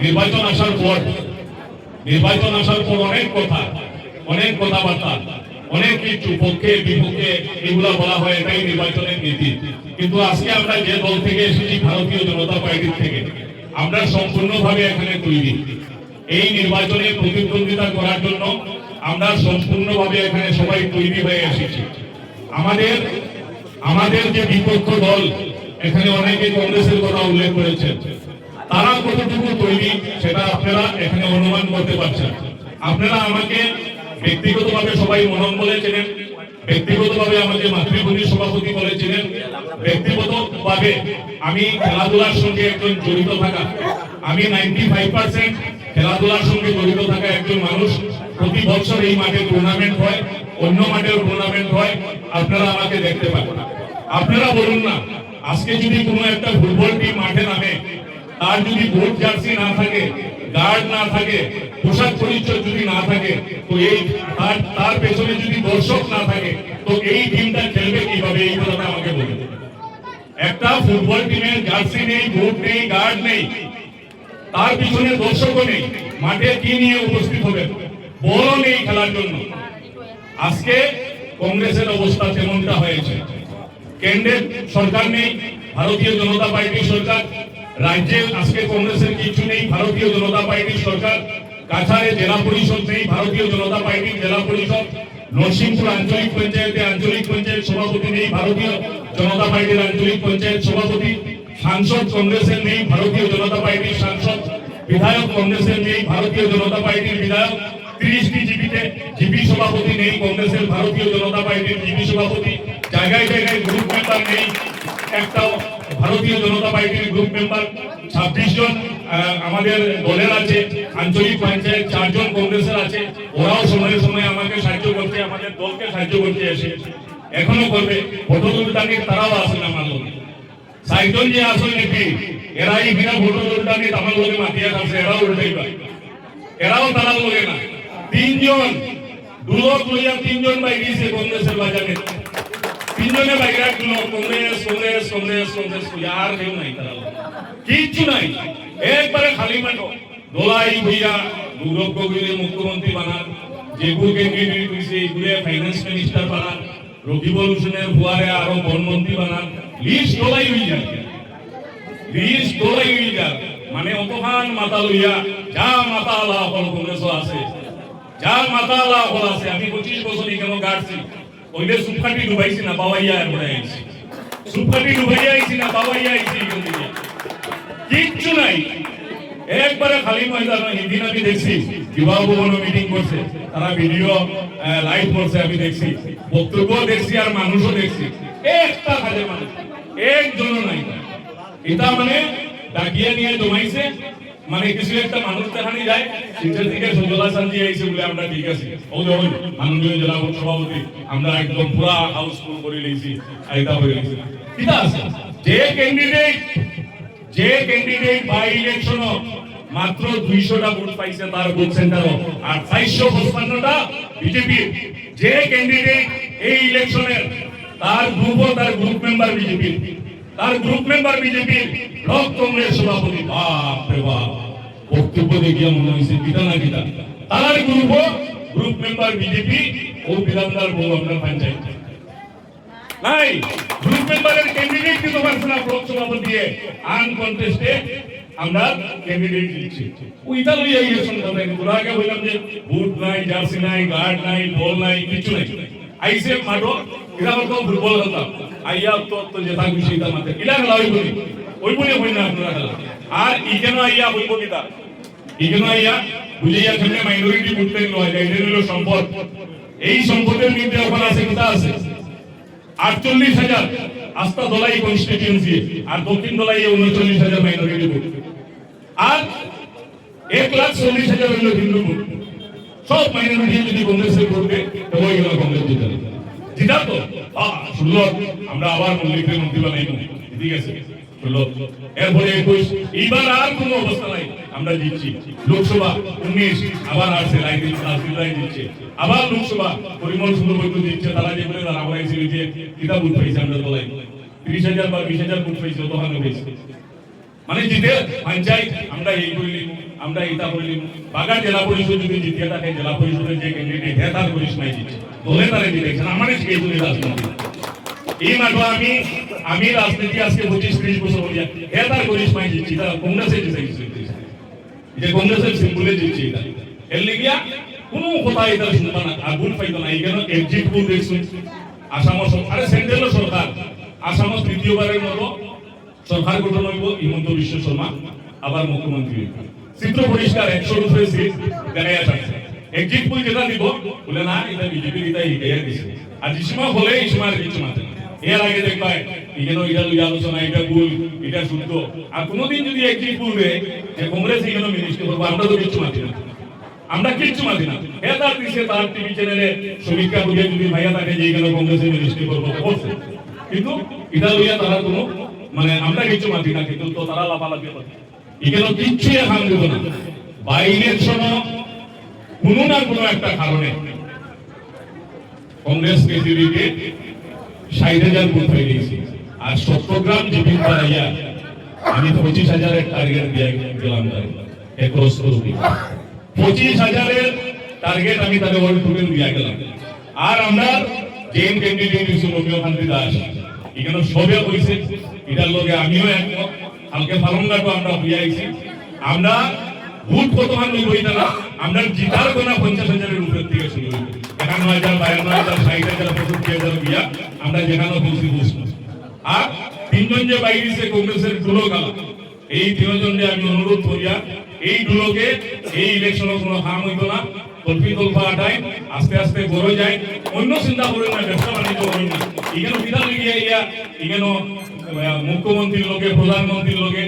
নির্বাচন আসার পর অনেক কথাবার্তা, অনেক কিছু পক্ষে বিপক্ষে এগুলা বলা হয়, এটাই নির্বাচনের নীতি। কিন্তু আজকে আমরা যে দল থেকে এসেছি, ভারতীয় জনতা পার্টির থেকে, আমরা সম্পূর্ণভাবে এখানে তৈরি। এই নির্বাচনে প্রতিদ্বন্দ্বিতা করার জন্য আমরা সম্পূর্ণভাবে এখানে সবাই তৈরি হয়ে এসেছি। আমাদের যে বিপক্ষ দল, এখানে অনেকে কংগ্রেসের কথা উল্লেখ করেছেন, তারা কতটুকু তৈরি সেটা আপনারা এখানে অনুমান করতে পারছেন। আপনারা আমাকে ব্যক্তিগতভাবে সবাই মনন বলেছিলেন, ব্যক্তিগতভাবে আমাকে মাতৃভূমির সভাপতি বলেছিলেন, ব্যক্তিগতভাবে আমি খেলাধুলার সঙ্গে একজন জড়িত থাকা, আমি 95% খেলাধুলার সঙ্গে জড়িত থাকা একজন মানুষ। প্রতি বছর এই মাঠে টুর্নামেন্ট হয়, অন্য মাঠেও টুর্নামেন্ট হয়, আপনারা আমাকে দেখতে পাবেন। আপনারা বলুন না, আজকে যদি কোনো একটা ফুটবল টিম মাঠে নামে, তার যদি বোর্ড জার্সি না থাকে, গার্ড না থাকে, পোশাক পরিচয় যদি না থাকে, তো এই তার পেছনে যদি দর্শক না থাকে, তো এই টিমটা খেলবে কিভাবে? এই কথাটা আমাকে বলুন। একটা ফুটবল টিমের জার্সি নেই, বোর্ড নেই, গার্ড নেই, তার পিছনে দর্শকও নেই, মাঠে কি নিয়ে উপস্থিত হবে? বলও নেই খেলার জন্য। আজকে কংগ্রেসের অবস্থা তেমনটা হয়েছে। কেন্দ্রের সরকার নেই, ভারতীয় জনতা পার্টির সরকার। রাজ্যে আজকে কংগ্রেসের কিছু নেই, ভারতীয় জনতা পার্টির সরকার। কাছাড়ে জেলা পরিষদ নেই, ভারতীয় জনতা পার্টির জেলা পরিষদ। নরসিংপুর আঞ্চলিক পঞ্চায়েতে আঞ্চলিক পঞ্চায়েত সভাপতি নেই, ভারতীয় জনতা পার্টির আঞ্চলিক পঞ্চায়েত সভাপতি। সাংসদ কংগ্রেসের নেই, ভারতীয় জনতা পার্টির সাংসদ। বিধায়ক কংগ্রেসের নেই, ভারতীয় জনতা পার্টির বিধায়ক। 30টি জিপি সভাপতি নেই কংগ্রেসের, ভারতীয় জনতা পার্টির জিপি সভাপতি। জায়গায় জায়গায় গ্রুপ মেম্বার নেই, একটাও ভারতীয় জনতা পার্টির গ্রুপ মেম্বার। 26 জন আমাদের দলের আছে, আঞ্চলিক পঞ্চায়েত 4 জন কংগ্রেসের আছে। ওরাও সময়ে সময়ে আমাকে সাহায্য করছে, আমাদের দলকে সাহায্য করতে এসে এখনো করবে। ভোটদানি তারাও আসেন আমার লোক। 60 জন যে আসল নাকি, এরাই বিনা ভোটদানি আমার লোকে মাতিয়া আছে, এরাও উল্টাই পায়, এরাও তারা লোকে না। 3 জন দুলোক লইয়া 3 জন বাইরেছে কংগ্রেসের বাজারে। 3 জনে বাইরে কংগ্রেস কংগ্রেস কংগ্রেস কংগ্রেস, আর কেউ নাই, তারা কিচ্ছু নাই, একবারে খালি মাঠ। দোলাই ভইয়া গৌরব গগৈকে মুখ্যমন্ত্রী বানান, যেগুলো ক্যান্ডিডেট হয়েছে এগুলো ফাইন্যান্স মিনিস্টার বানান, রকিবুল হোসেনের ফুয়ারে আরো বনমন্ত্রী বানান। লিস্ট দোলাই হয়ে যায়, লিস্ট দোলাই হয়ে যায়। মানে অতখান মাথা লইয়া যা মাথা আলা হল কংগ্রেসও আছে, যা মাথা আলা হল আছে। আমি 25 বছর কেন গাড়ছি, ওইলে সুপাটি ডুবাইছি না বাবাইয়া এরপরে আইছি, সুপাটি ডুবাইয়া আইছি না বাবাইয়া আইছি, কিচ্ছু নাই, একবারে খালি ময়দান। হিন্দিন আমি দেখছি বিবাহ ভবন মিটিং করছে, তারা ভিডিও লাইভ করছে, আমি দেখছি, বক্তব্য দেখছি, আর মানুষও দেখছি। একটা কাজে মানুষ একজনও নাই। এটা মানে ডাকিয়ে নিয়ে জমাইছে, মানে কিছু একটা মানুষ দেখানি যায়, শিলচর থেকে সজলা শান্তি আইছে বলে আমরা ঠিক আছে, ও যখন মাননীয় জেলা সভাপতি আমরা একদম পুরা হাউসফুল করে লইছি, আইতা হয়ে গেছে। ঠিক আছে, যে ক্যান্ডিডেট বাই ইলেকশন মাত্র 200টা ভোট পাইছে তার ভোট সেন্টার, আর 455টা বিজেপি। যে ক্যান্ডিডেট এই ইলেকশনের তার গ্রুপ মেম্বার বিজেপি, তার group member BJP, block Congress সভাপতি। বাপ রে বাপ, বক্তব্য দেখিয়া মনে হয়েছে গীতা না গীতা। তার গ্রুপ মেম্বার বিজেপি, ও বিধানদার বউ আপনার পঞ্চায়েত নাই। গ্রুপ মেম্বারের ক্যান্ডিডেট কিন্তু পারছে না, ব্লক সভাপতি আনকনটেস্টে আমরা ক্যান্ডিডেট দিচ্ছি। ওইটা লইয়া ইলেকশন করবেন। তোরা আগে বললাম যে বুট নাই, জার্সি নাই, গার্ড নাই, বল নাই, কিছু নাই। আইসে মাঠো, এরা তো ফুটবল খেলতাম, আইয়া তো যেটা খুশি তা মাঠে ইলা খেলা হইব, ওই বলে হই না আপনারা খেলা। আর ইকেন আইয়া হইব কিতা, ইকেন আইয়া বুঝাইয়া খেলে মাইনরিটি ভোট পেয়ে লয়, এটা হইল সম্পদ। এই সম্পদের মধ্যে ওখানে আছে কিতা আছে 48,000 আস্থা দলাই কনস্টিটিউয়েন্সি, আর দক্ষিণ দলাই 39,000 মাইনরিটি ভোট, আর 1,40,000 হইল হিন্দু ভোট। সব মাইনরিটি যদি কংগ্রেসের ভোটে তো হয়ে গেল কংগ্রেস জিতাবে। জিতা তো শুনলো, আমরা আবার মল্লিকের মন্ত্রী বানাই, ঠিক আছে শুনলো। এরপরে 21, এইবার আর কোনো অবস্থা নাই, আমরা জিতছি। লোকসভা 19 আবার আসছে, রায় দিচ্ছে। আবার লোকসভা পরিমল সুন্দর বৈদ্য দিচ্ছে, তারা যে বলে তারা আমরা এসে যে কিতাব ভোট পাইছে, আমরা বলাই 30,000 বা 20,000 ভোট পাইছে, তখন হয়েছে। মানে জিতে পঞ্চায়েত আমরা এই করলি, আমরা এটা বলি বাগা জেলা পরিষদ যদি জিতে থাকে জেলা পরিষদের যে ক্যান্ডিডেট হ্যাঁ তার করিস নাই জিতে দলে তারা জিতেছেন আমাদের সেই জন্য রাজনীতি এই মাঠে আমি রাজনীতি আজকে 25-30 বছর হইয়া হ্যাঁ তার করিস নাই জিতছি তারা কংগ্রেসে জিতেছে যে কংগ্রেসের সিম্বলে জিতছে এটা এর লিগিয়া কোনো কথা এটা শুনবা না আর ভুল পাইতো না এখানে এক্সিট পোল দেখছেন আসাম আরে সেন্ট্রাল সরকার আসাম তৃতীয়বারের মতো সরকার গঠন হইব হিমন্ত বিশ্ব শর্মা আবার মুখ্যমন্ত্রী চিত্র পরিষ্কার 100 উপরে সিট দেখা যাচ্ছে এক্সিট পোল যেটা দিব বলে না এটা বিজেপি এটা হিগাইয়া দিছে আর যে সময় বলে এই সময় কিছু মাত্র এর আগে দেখবাই এখানে এটা লই আলোচনা এটা ভুল এটা শুদ্ধ আর কোনোদিন যদি এক্সিট পোল দেয় যে কংগ্রেস এখানে মিনিস্ট্রি করবো আমরা তো কিছু মাত্র না আমরা কিচ্ছু মানি না এটার দিছে তার টিভি চ্যানেলে সমীক্ষা বুঝে যদি ভাইয়া থাকে যে এখানে কংগ্রেসের মিনিস্ট্রি করবো বলছে কিন্তু এটা লইয়া তারা কোনো মানে আমরা কিচ্ছু মানি না কিন্তু তো তারা লাফালাফি করে এখানে কিচ্ছু এখন দেব না বাইরের সময় কোনো না কোনো একটা কারণে কংগ্রেস কেজরিকে 60,000 ভোট হয়ে গেছে আর চট্টগ্রাম জিপি পাড়াইয়া আমি 25,000-এর টার্গেট দিয়ে গেলাম ক্রস করবি 25,000-এর টার্গেট আমি তাদের ওয়ার্ড টুকেন দিয়ে গেলাম আর আমরা জেন ক্যান্ডিডেট হিসেবে রবিও কান্তি দাস এখানে সবে হয়েছে এটার লগে আমিও একমত কালকে ফালঙ্গাটো আমরা হইয়া আইছি আমরা ভোট কত মান লইব এটা না আমরা জিতার কোনা 50,000-এর উপর থেকে শুরু হইব 51,000 52,000 60,000 65,000 গিয়া আমরা যেখানে বলছি বুঝবো আর তিনজন যে বাইরেছে কংগ্রেসের দুলোকাল এই তিনজনকে আমি অনুরোধ করিয়া এই দুলোকে এই ইলেকশনে কোনো হাম হইতো না তল্পা আটাই আস্তে আস্তে বড় যায় অন্য চিন্তা করেন না ব্যবসা বাণিজ্য করেন না এখানে বিধান লিগিয়া ইয়া এখানে মুখ্যমন্ত্রীর লোকে প্রধানমন্ত্রীর লোকে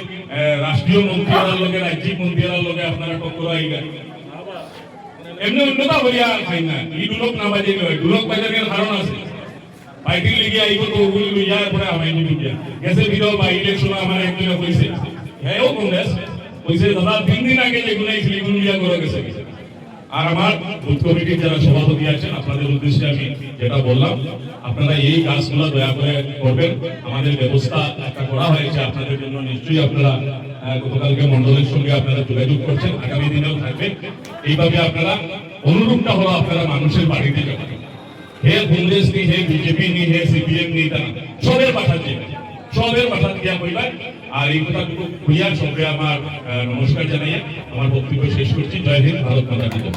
রাষ্ট্রীয় মন্ত্রীর লোকে রাজ্যিক মন্ত্রীর লোকে আপনারা টক্কর আইগা এমনি অন্যতা বলিয়া খাই না এই দুলোক না বাজে নয় দুলোক বাজারের কারণ আছে পার্টির লিগে আইব তো ওগুলি লইয়ার পরে আমায় নিবি গেছে ভিডিও বা ইলেকশন আমার একজনে কইছে হ্যাঁ ও কংগ্রেস কইছে দাদা 3 দিন আগে যেগুলো এই লিগুন লিয়া করে গেছে আর আমার বুথ কমিটির যারা সভাপতি আছেন আপনাদের উদ্দেশ্যে আমি যেটা বললাম আপনারা এই কাজগুলো দয়া করে করবেন আমাদের ব্যবস্থা একটা করা হয়েছে আপনাদের জন্য নিশ্চয়ই আপনারা গতকালকে মন্ডলের সঙ্গে আপনারা যোগাযোগ করছেন আগামী দিনেও থাকবে এইভাবে আপনারা অনুরূপটা হলো আপনারা মানুষের বাড়িতে যাবেন হে কংগ্রেস নি হে বিজেপি নি হে সিপিএম নি তা সবের পাঠা দিয়া কইবা আর এই কথাটুকু কইয়া সবে আমার নমস্কার জানাইয়া আমার বক্তব্য শেষ করছি জয় হিন্দ ভারত মাতা কি জয়